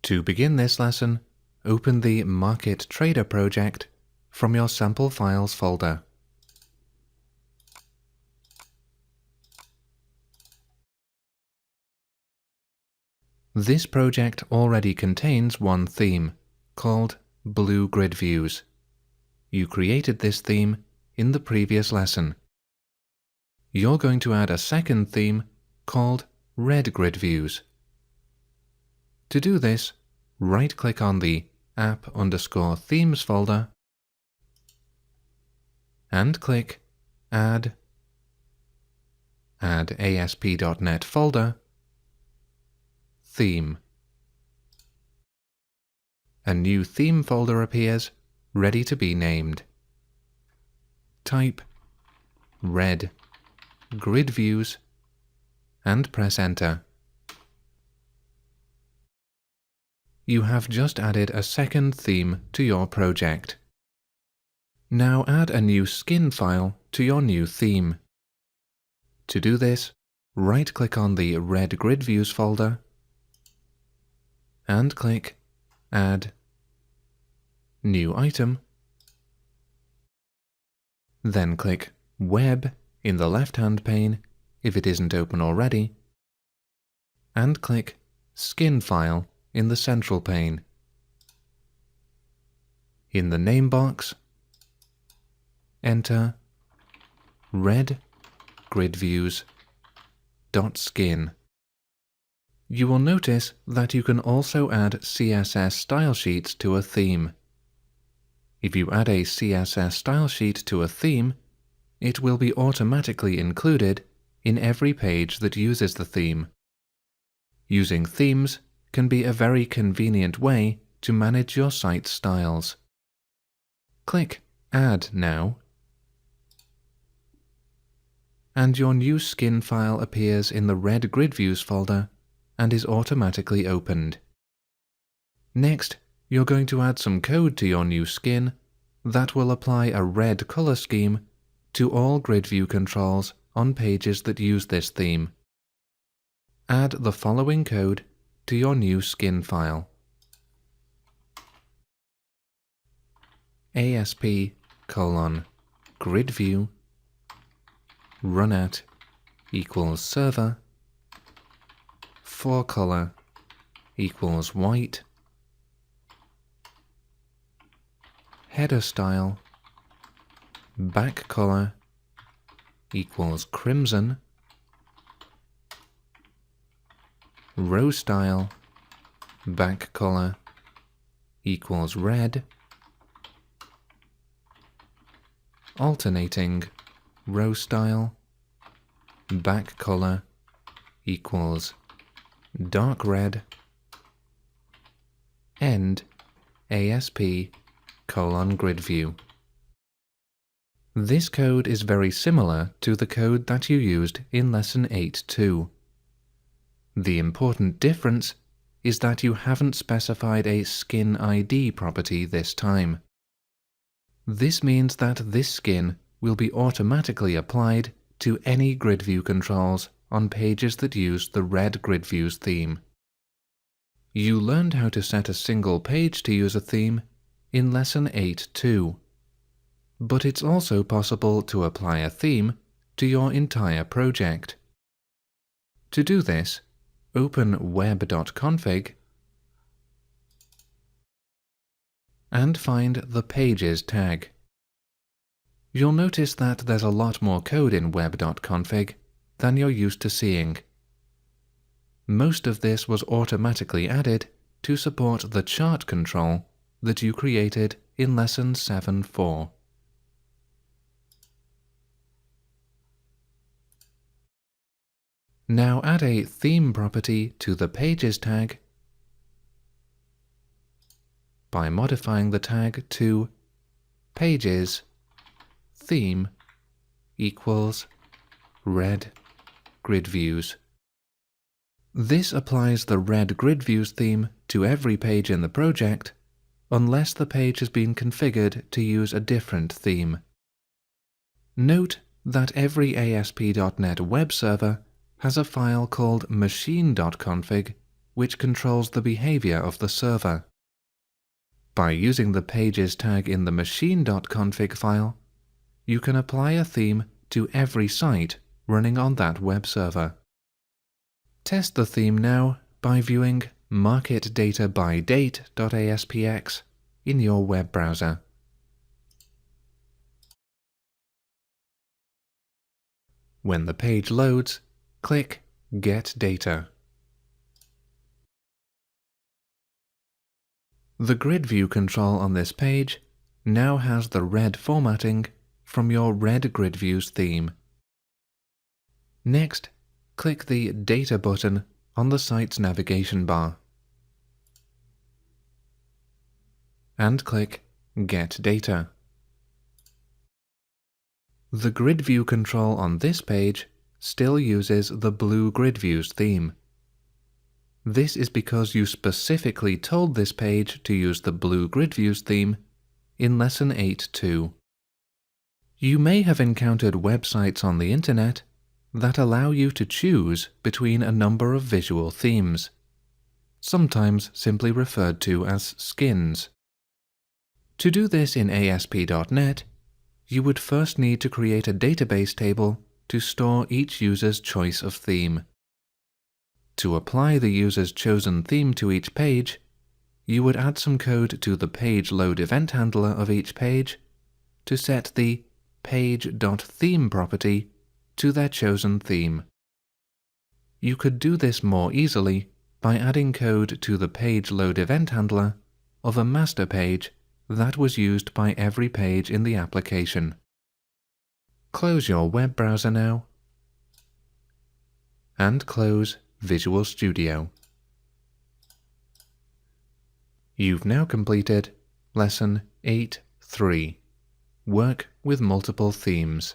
To begin this lesson, open the Market Trader project from your Sample Files folder. This project already contains one theme, called Blue Grid Views. You created this theme in the previous lesson. You're going to add a second theme called Red Grid Views. To do this, right-click on the app_themes folder and click Add ASP.NET folder, Theme. A new theme folder appears, ready to be named. Type Red Grid Views and press Enter. You have just added a second theme to your project. Now add a new skin file to your new theme. To do this, right-click on the Red Grid Views folder and click Add New Item. Then click Web in the left-hand pane if it isn't open already, and click Skin File in the central pane. In the name box, enter Red Grid Views.skin. You will notice that you can also add CSS style sheets to a theme. If you add a CSS style sheet to a theme, it will be automatically included in every page that uses the theme. Using themes can be a very convenient way to manage your site's styles. Click Add now, and your new skin file appears in the Red Grid Views folder and is automatically opened. Next, you're going to add some code to your new skin that will apply a red color scheme to all grid view controls on pages that use this theme. Add the following code to your new skin file. ASP::gridView runAt equals server, forecolor equals white, header style back color equals crimson, row style back color equals red, alternating row style back color equals dark red, end ASP::gridView. This code is very similar to the code that you used in Lesson 8.2. The important difference is that you haven't specified a skin ID property this time. This means that this skin will be automatically applied to any grid view controls on pages that use the Red Grid Views theme. You learned how to set a single page to use a theme in Lesson 8.2, but it's also possible to apply a theme to your entire project. To do this, open web.config and find the Pages tag. You'll notice that there's a lot more code in web.config than you're used to seeing. Most of this was automatically added to support the chart control that you created in Lesson 7.4. Now add a theme property to the Pages tag by modifying the tag to Pages theme equals Red Grid Views. This applies the Red Grid Views theme to every page in the project, unless the page has been configured to use a different theme. Note that every ASP.NET web server has a file called machine.config which controls the behavior of the server. By using the pages tag in the machine.config file, you can apply a theme to every site running on that web server. Test the theme now by viewing marketdatabydate.aspx in your web browser. When the page loads, click Get Data. The grid view control on this page now has the red formatting from your red grid views theme. Next, click the Data button on the site's navigation bar and click Get Data. The grid view control on this page still uses the blue grid views theme. This is because you specifically told this page to use the blue grid views theme in Lesson 8.2. You may have encountered websites on the internet that allow you to choose between a number of visual themes, sometimes simply referred to as skins. To do this in ASP.NET, you would first need to create a database table to store each user's choice of theme. To apply the user's chosen theme to each page, you would add some code to the page load event handler of each page to set the page.theme property to their chosen theme. You could do this more easily by adding code to the page load event handler of a master page that was used by every page in the application. Close your web browser now and close Visual Studio. You've now completed Lesson 8.3, Work with Multiple Themes.